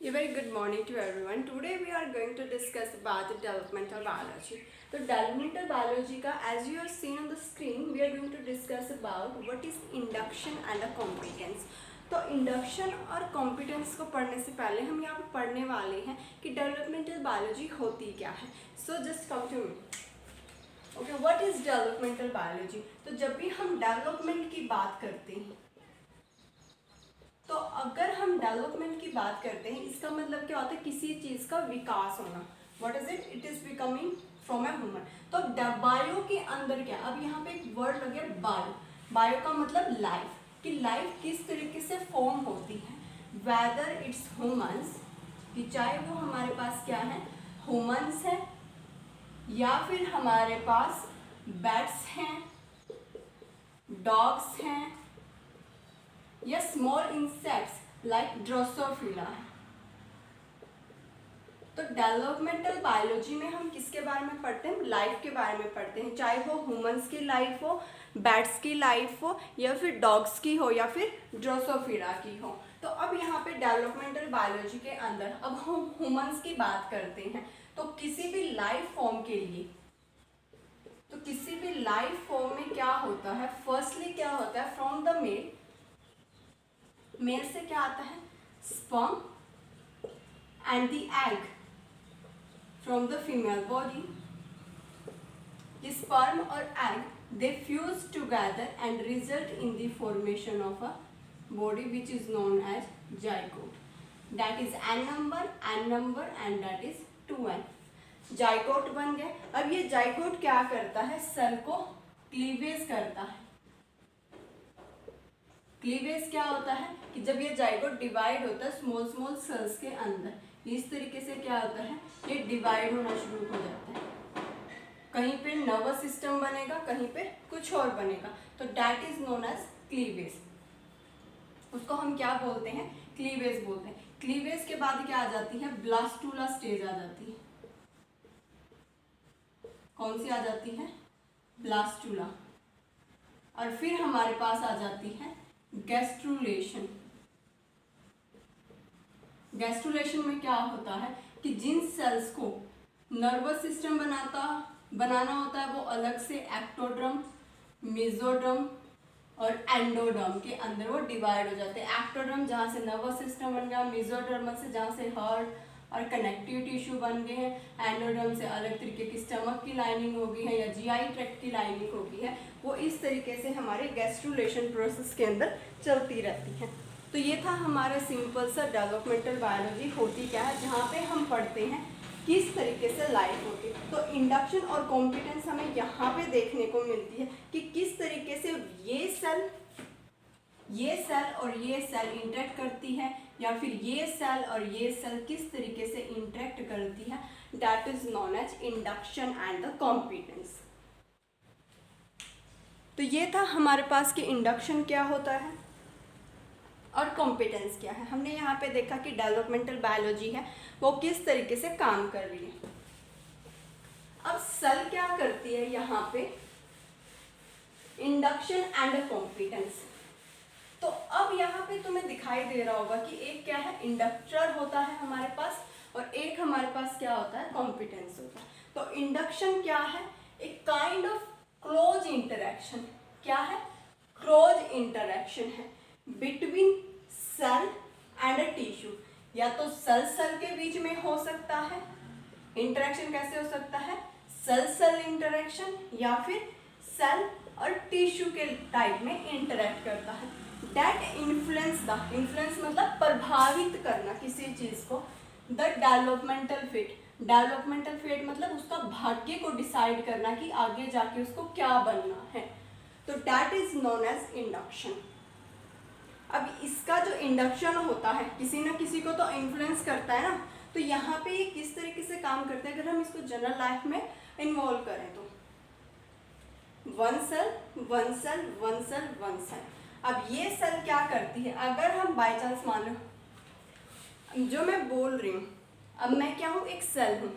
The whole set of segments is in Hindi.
A very good morning to everyone. Today we are going to discuss about the developmental biology. तो developmental biology का as you have seen on the screen, we are going to discuss about what is induction and a competence. तो इंडक्शन और कॉम्पिटेंस को पढ़ने से पहले हम यहाँ पर पढ़ने वाले हैं कि डेवलपमेंटल बायोलॉजी होती क्या है. So just come to me. Okay, what is developmental biology. तो जब भी हम डेवलपमेंट की बात करते हैं, तो अगर हम डेवलपमेंट की बात करते हैं, इसका मतलब क्या होता है, किसी चीज़ का विकास होना. What is it? It is becoming from a human. तो बायो के अंदर क्या, अब यहाँ पे एक वर्ड लगे बायो. बायो का मतलब लाइफ, कि लाइफ किस तरीके से फॉर्म होती है. वेदर इट्स ह्यूमंस, कि चाहे वो हमारे पास क्या है, ह्यूमंस है, या फिर हमारे पास बैट्स हैं, डॉग्स हैं, या स्मॉल इंसेक्ट्स लाइक ड्रोसोफिला है. तो डेवलपमेंटल बायोलॉजी में हम किसके बारे में पढ़ते हैं, लाइफ के बारे में पढ़ते हैं, चाहे वो ह्यूमंस की लाइफ हो, बैट्स की लाइफ हो, या फिर डॉग्स की हो, या फिर ड्रोसोफिला की हो. तो अब यहाँ पे डेवलपमेंटल बायोलॉजी के अंदर अब हम ह्यूमंस की बात करते हैं. तो किसी भी लाइफ फॉर्म के लिए, तो किसी भी लाइफ फॉर्म में क्या होता है, फर्स्टली क्या होता है, फ्रॉम द मेल, मेल से क्या आता है, sperm, and the egg from the female body. ये स्पर्म और egg they fuse together and result in the formation of a body which is known as zygote. That is an number and that is 2n. Zygote बन गया. अब ये जाइगोट क्या करता है, सेल को क्लीवेज करता है. क्लीवेज क्या होता है कि जब ये जाइगोट डिवाइड होता है स्मॉल स्मॉल सेल्स के अंदर, इस तरीके से क्या होता है, ये डिवाइड होना शुरू हो जाता है. कहीं पे नर्वस सिस्टम बनेगा, कहीं पे कुछ और बनेगा. तो that is known as cleavage. उसको हम क्या बोलते हैं, क्लीवेज बोलते हैं. क्लीवेज के बाद क्या आ जाती है, ब्लास्टूला स्टेज आ जाती है. कौन सी आ जाती है, ब्लास्टूला. और फिर हमारे पास आ जाती है गैस्ट्रुलेशन. गैस्ट्रुलेशन में क्या होता है कि जिन सेल्स को नर्वस सिस्टम बनाना होता है वो अलग से एक्टोड्रम, मेसोड्रम और एंडोड्रम के अंदर वो डिवाइड हो जाते हैं. एक्टोड्रम जहाँ से नर्वस सिस्टम बन गया, मेसोड्रम से जहाँ से हार्ट और कनेक्टिव टिश्यू बन गए हैं, एंडोड्रम से अलग तरीके की स्टमक की लाइनिंग होगी है या जीआई ट्रैक्ट की लाइनिंग होगी है. वो इस तरीके से हमारे गैस्ट्रुलेशन प्रोसेस के अंदर चलती रहती है. तो ये था हमारा सिंपल सा डेवलपमेंटल बायोलॉजी होती क्या है, जहाँ पे हम पढ़ते हैं किस तरीके से लाइफ होती है. तो इंडक्शन और कॉम्पिटेंस हमें यहाँ पे देखने को मिलती है कि किस तरीके से ये सेल और ये सेल इंटरेक्ट करती है, या फिर ये सेल और ये सेल किस तरीके से इंटरेक्ट करती है. That is known as induction and the competence. तो ये था हमारे पास कि इंडक्शन क्या होता है और कॉम्पिटेंस क्या है. हमने यहाँ पे देखा कि डेवलपमेंटल बायोलॉजी है वो किस तरीके से काम कर रही है. अब सेल क्या करती है यहाँ पे, इंडक्शन एंड कॉम्पिटेंस. तो अब यहाँ पे तुम्हें दिखाई दे रहा होगा कि एक क्या है, इंडक्टर होता है हमारे पास, और एक हमारे पास क्या होता है, कॉम्पिटेंस होता है. तो इंडक्शन क्या है, एक काइंड ऑफ क्लोज इंटरेक्शन. क्या है, क्लोज इंटरेक्शन है between cell and a tissue. या तो सेल के बीच में हो सकता है इंटरेक्शन. कैसे हो सकता है, सेल इंटरेक्शन, या फिर सेल और टिश्यू के टाइप में इंटरेक्ट करता है. दैट इन्फ्लुएंस मतलब प्रभावित करना किसी चीज को. द डेवलपमेंटल फेट मतलब उसका भाग्य को डिसाइड करना कि आगे जाके उसको क्या बनना है. तो that is known as induction. अब इसका जो इंडक्शन होता है किसी ना किसी को तो इन्फ्लुएंस करता है ना. तो यहाँ पे ये किस तरीके से काम करता है, अगर हम इसको जनरल लाइफ में इन्वॉल्व करें तो वन सेल. अब ये सेल क्या करती है, अगर हम बाय चांस मान लो जो मैं बोल रही हूँ, अब मैं क्या हूँ, एक सेल हूँ.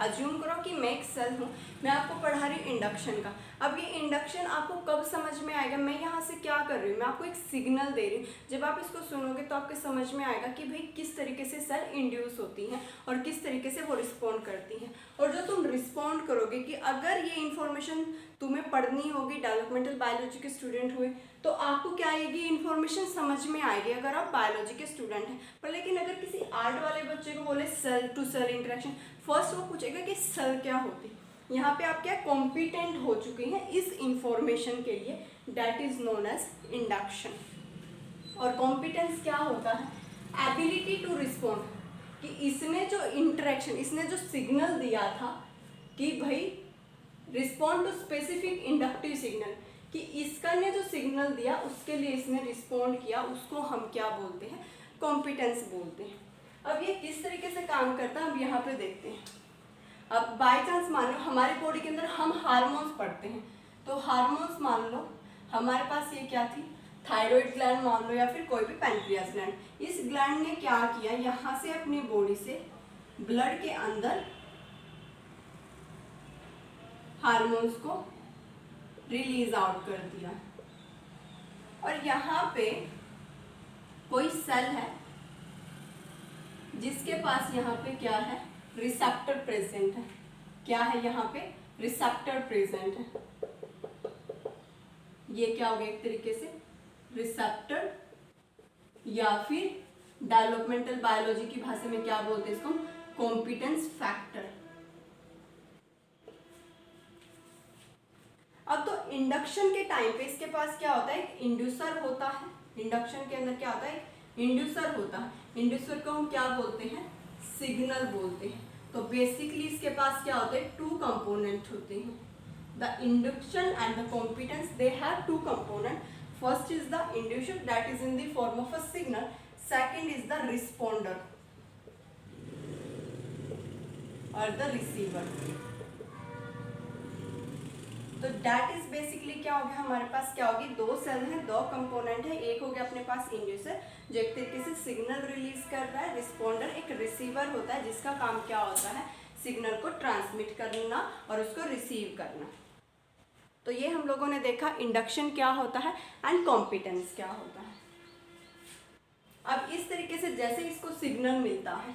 अज्यूम करो कि मैं एक सेल हूँ, मैं आपको पढ़ा रही हूँ इंडक्शन का। अब ये इंडक्शन आपको कब समझ में आएगा, मैं यहाँ से क्या कर रही हूँ, मैं आपको एक सिग्नल दे रही हूँ। जब आप इसको सुनोगे तो आपके समझ में आएगा कि भाई किस तरीके से सेल इंड्यूस होती हैं और किस तरीके से वो रिस्पॉन्ड करती हैं। और जो तुम रिस्पॉन्ड करोगे कि अगर ये इन्फॉर्मेशन तुम्हें पढ़नी होगी, डेवलपमेंटल बायोलॉजी के स्टूडेंट हुए तो आपको क्या आएगी, इन्फॉर्मेशन समझ में आएगी अगर आप बायोलॉजी के स्टूडेंट हैं। पर लेकिन अगर किसी आर्ट वाले बच्चे को बोले cell to cell interaction, first वो पूछेगा कि सेल क्या होती है। यहाँ पे आप क्या कॉम्पिटेंट हो चुके हैं इस इंफॉर्मेशन के लिए, that is known as induction. और कॉम्पिटेंस क्या होता है, एबिलिटी टू रिस्पॉन्ड, कि इसने जो इंटरेक्शन, इसने जो सिग्नल दिया था कि भाई respond to specific inductive signal, कि इसका ने जो सिग्नल दिया उसके लिए इसने रिस्पॉन्ड किया, उसको हम क्या बोलते हैं, कॉम्पिटेंस बोलते हैं। अब ये किस तरीके से काम करता है अब यहाँ पे देखते हैं। अब बाय चांस मान लो हमारे बॉडी के अंदर हम हार्मोन्स पढ़ते हैं, तो हार्मोन्स मान लो हमारे पास ये क्या थी, थायराइड ग्लैंड मान लो या फिर कोई भी पैंक्रियास ग्लैंड। इस ग्लैंड ने क्या किया, यहाँ से अपनी बॉडी से ब्लड के अंदर हार्मोन्स को रिलीज आउट कर दिया। और यहाँ पे कोई सेल है जिसके पास यहाँ पे क्या है, रिसेप्टर प्रेजेंट है। क्या है यहाँ पे, रिसेप्टर प्रेजेंट है। ये क्या हो गया, एक तरीके से रिसेप्टर, या फिर डेवलपमेंटल बायोलॉजी की भाषा में क्या बोलते हैं इसको, कॉम्पिटेंस फैक्टर। अब तो इंडक्शन के टाइम पे इसके पास क्या होता है, एक इंड्यूसर होता है। इंडक्शन के अंदर क्या होता है, इंड्यूसर होता है। इंड्यूसर को हम क्या बोलते हैं, सिग्नल बोलते हैं। तो बेसिकली इसके पास क्या होते हैं, टू कंपोनेंट होते हैं। The induction and the competence, they have two component. First is the inducer, that is in the form of a signal. Second is the responder और द रिसीवर। तो दैट इज बेसिकली क्या हो गया, हमारे पास क्या होगी, दो सेल हैं, दो कंपोनेंट है। एक हो गया अपने पास इंड्यूसर जो एक तरीके से सिग्नल रिलीज कर रहा है, रिस्पॉन्डर एक रिसीवर होता है जिसका काम क्या होता है, सिग्नल को ट्रांसमिट करना और उसको रिसीव करना। तो ये हम लोगों ने देखा इंडक्शन क्या होता है एंड कॉम्पिटेंस क्या होता है। अब इस तरीके से जैसे इसको सिग्नल मिलता है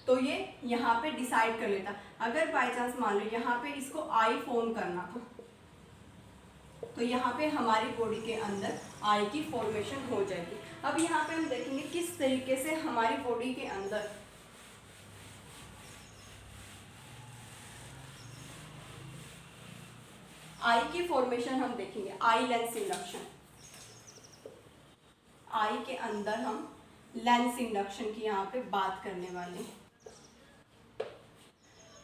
तो ये यहाँ पे डिसाइड कर लेता, अगर बाई चांस मान लो यहाँ पे इसको आई फॉर्म करना था तो यहाँ पे हमारी बॉडी के अंदर आई की फॉर्मेशन हो जाएगी। अब यहाँ पे हम देखेंगे किस तरीके से हमारी बॉडी के अंदर आई की फॉर्मेशन हम देखेंगे। आई लेंस इंडक्शन, आई के अंदर हम लेंस इंडक्शन की यहाँ पे बात करने वाले हैं।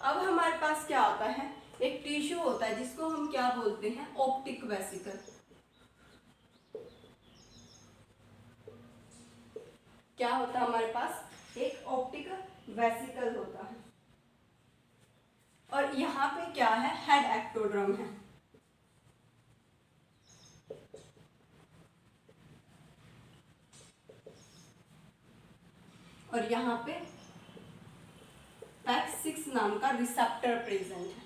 अब हमारे पास क्या होता है, एक टिश्यू होता है जिसको हम क्या बोलते हैं, ऑप्टिक वेसिकल। क्या होता है हमारे पास, एक ऑप्टिक वेसिकल होता है। और यहाँ पे क्या है, हेड एक्टोड्रम है। और यहाँ पे PAX6 नाम का रिसेप्टर प्रेजेंट है।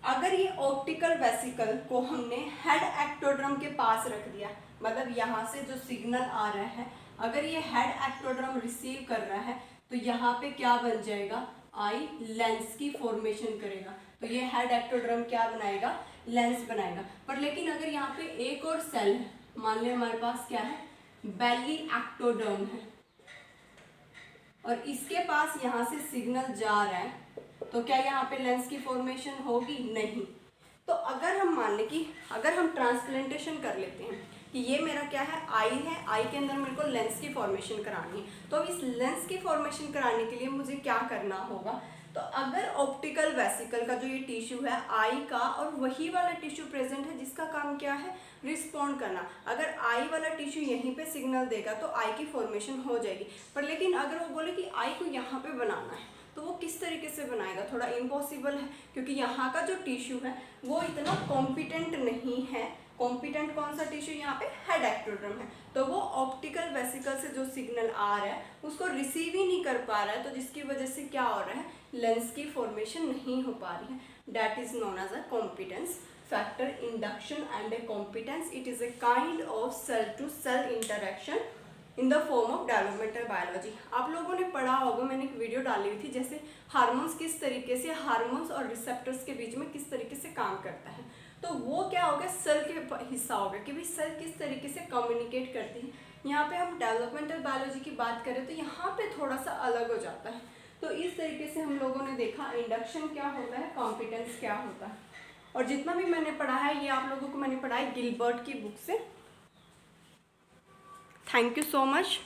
अगर ये ऑप्टिकल वेसिकल को हमने हेड एक्टोड्रम के पास रख दिया, मतलब यहाँ से जो सिग्नल आ रहा है अगर ये हेड एक्टोड्रम रिसीव कर रहा है तो यहाँ पे क्या बन जाएगा, आई लेंस की फॉर्मेशन करेगा। तो ये हेड एक्टोड्रम क्या बनाएगा, लेंस बनाएगा। पर लेकिन अगर यहाँ पे एक और सेल है, मान लें हमारे पास क्या है, बेली एक्टोडर्म है, और इसके पास यहाँ से सिग्नल जा रहा है तो क्या यहाँ पे लेंस की फॉर्मेशन होगी, नहीं। तो अगर हम मान लें कि अगर हम ट्रांसप्लांटेशन कर लेते हैं कि ये मेरा क्या है, आई है, आई के अंदर मेरे को लेंस की फॉर्मेशन करानी है, तो अब इस लेंस की फॉर्मेशन कराने के लिए मुझे क्या करना होगा, तो अगर ऑप्टिकल वेसिकल का जो ये टिश्यू है आई का, और वही वाला टिश्यू प्रेजेंट है जिसका काम क्या है, रिस्पॉन्ड करना, अगर आई वाला टिश्यू यहीं पे सिग्नल देगा तो आई की फॉर्मेशन हो जाएगी। पर लेकिन अगर वो बोले कि आई को यहाँ पे बनाना है तो वो किस तरीके से बनाएगा, थोड़ा इम्पॉसिबल है, क्योंकि यहाँ का जो टिश्यू है वो इतना कॉम्पिटेंट नहीं है। कॉम्पिटेंट कौन सा टिश्यू, यहाँ पे हेड एक्टोड्रम है, तो वो ऑप्टिकल वेसिकल से जो सिग्नल आ रहा है उसको रिसीव ही नहीं कर पा रहा है, तो जिसकी वजह से क्या हो रहा है, लेंस की फॉर्मेशन नहीं हो पा रही है। That is known as a competence factor. Induction and a competence, it is a kind of cell to cell interaction in the form of developmental biology. आप लोगों ने पढ़ा होगा, मैंने एक वीडियो डाली हुई थी, जैसे हार्मोन्स किस तरीके से, हार्मोन्स और रिसेप्टर्स के बीच में किस तरीके से काम करता है, तो वो क्या हो गया, सेल के हिस्सा हो गया कि भाई सेल किस तरीके से कम्युनिकेट करती है। यहाँ पे हम डेवलपमेंटल बायोलॉजी की बात करें तो यहाँ पे थोड़ा सा अलग हो जाता है। तो इस तरीके से हम लोगों ने देखा इंडक्शन क्या होता है, कॉम्पिटेंस क्या होता है, और जितना भी मैंने पढ़ा है ये आप लोगों को मैंने पढ़ा है गिलबर्ट की बुक से। Thank you so much.